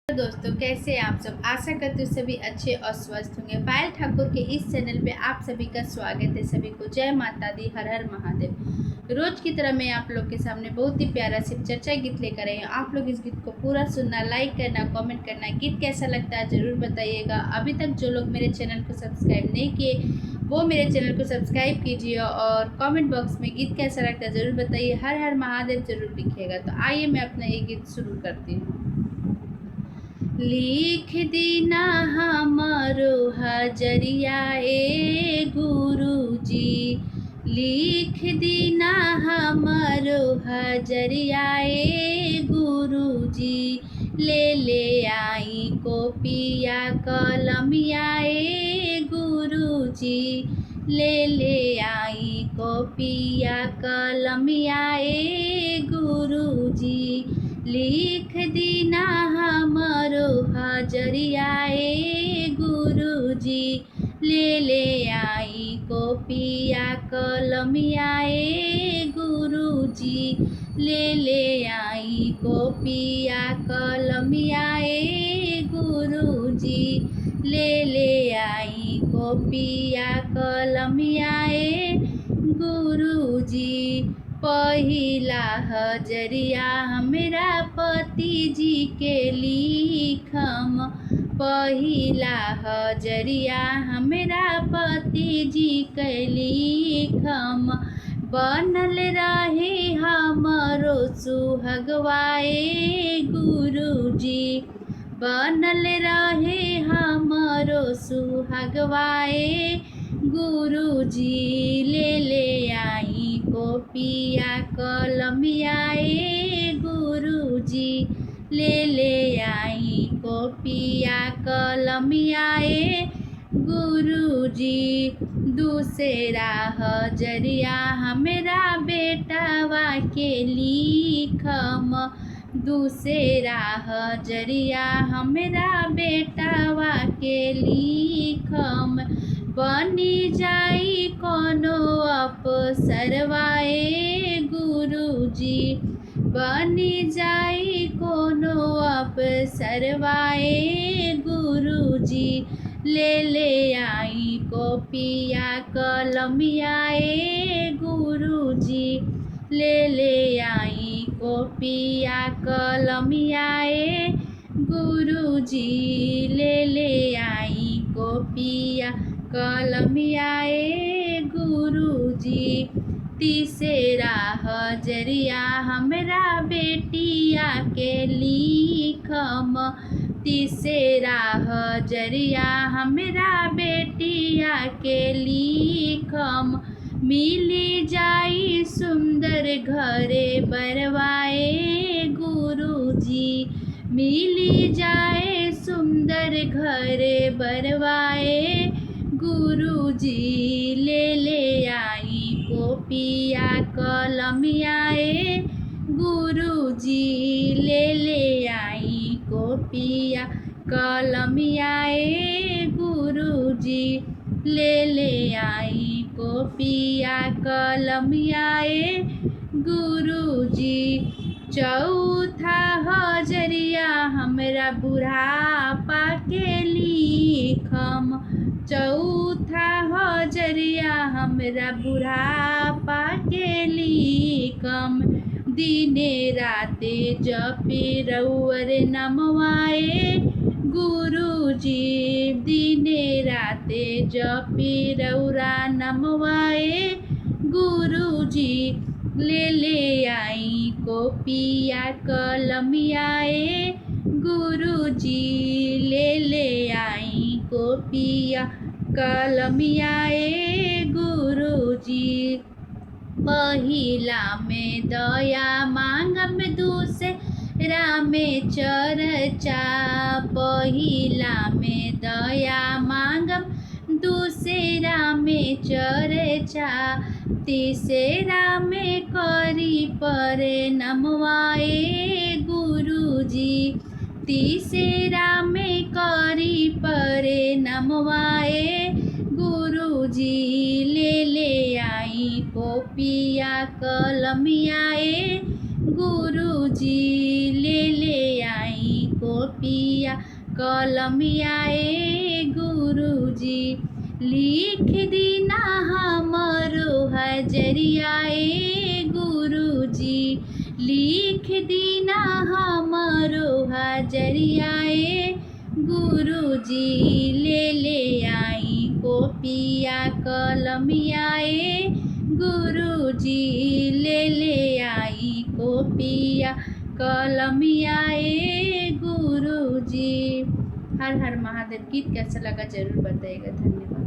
तो दोस्तों कैसे हैं आप सब। आशा करते हो सभी अच्छे और स्वस्थ होंगे। पायल ठाकुर के इस चैनल पे आप सभी का स्वागत है। सभी को जय माता दी, हर हर महादेव। रोज की तरह मैं आप लोग के सामने बहुत ही प्यारा सिर्फ चर्चा गीत लेकर आई हूँ। आप लोग इस गीत को पूरा सुनना, लाइक करना, कमेंट करना। गीत कैसा लगता है जरूर बताइएगा। अभी तक जो लोग मेरे चैनल को सब्सक्राइब नहीं किए वो मेरे चैनल को सब्सक्राइब कीजिए और कमेंट बॉक्स में गीत कैसा लगता है ज़रूर बताइए। हर हर महादेव जरूर लिखिएगा। तो आइए मैं अपना ये गीत शुरू करती हूँ। लिख दीना हमारो हजरिया ए गुरुजी, लिख दीना हमारो हजरिया ए गुरुजी। ले आई कॉपिया कलमिया ए गुरुजी, ले आई कॉपिया कलमिया ए गुरुजी। लिख दीना हमारो हजरिया ए गुरुजी, ले आई कॉपिया कलमिया ए गुरुजी। ले आई कॉपिया कलमिया ए गुरुजी, ले आई कॉपिया कलमिया ए गुरुजी। पहिला हजरिया हमरा पति जी के लिखम, पहिला हजरिया हमरा पति जी के लिखम। बनल रहे हमरो सुहगवाए गुरुजी, बनल रहे हमरो सुहगवाए गुरुजी। ले आई कॉपिया कलमिया ए गुरुजी, ले आई कॉपिया कलमिया ए गुरुजी। दूसरा हजरिया हमरा बेटावा के लिखम, दूसरा हजरिया हमरा बेटावा के लिखम। बनी जाई कोनो अफसरवाए गुरुजी, बनी जाई कोनो अफसरवाए गुरुजी। ले आई कॉपिया कलमिया ए गुरुजी, ले आई कॉपिया कलमिया ए गुरुजी। ले आई कॉपिया कलमिया ए गुरुजी। तीसरा हजरिया हमरा बेटिया के लिखम, तीसरा हजरिया हमरा बेटिया के लिखम। मिली जाई सुंदर घरे बरवाए गुरुजी, मिली जाए सुंदर घरे बरवाए गुरुजी। ले आई कॉपिया कलमिया ए गुरुजी, ले आई कॉपिया कलमिया ए गुरुजी। ले आई कॉपिया कलमिया ए गुरुजी। चौथा हजरिया हमरा बुढ़ापा के लिखम, चौथा हजरिया हमरा बुढ़ापा के लिखम। दिने राते जपी रउअर नमवाए गुरुजी, दिने राते जपी रउरा नमवाए गुरुजी। ले आई कॉपिया कलमिया ए गुरुजी, ले आई कॉपिया कलमिया ए गुरुजी। पहिला में दया मांगम, दूसरा में चर्चा, पहिला में दया मांगम, दूसरा में चर्चा। तीसरा में करी परे नमवाए गुरुजी, तीसरा में करी परे नमवाए गुरुजी। ले आई कॉपिया कलमिया ए गुरुजी, ले आई को कोपिया कलमिया ए गुरुजी, लिख दीना हमरो हजरिया ए गुरुजी, लिख दीना हमरो हजरिया ए गुरुजी, ले आई कोपिया कलमिया ए गुरुजी, ले आई कोपिया कलमिया ए गुरुजी। हर हर महादेव। गीत कैसा लगा जरूर बताइएगा। धन्यवाद।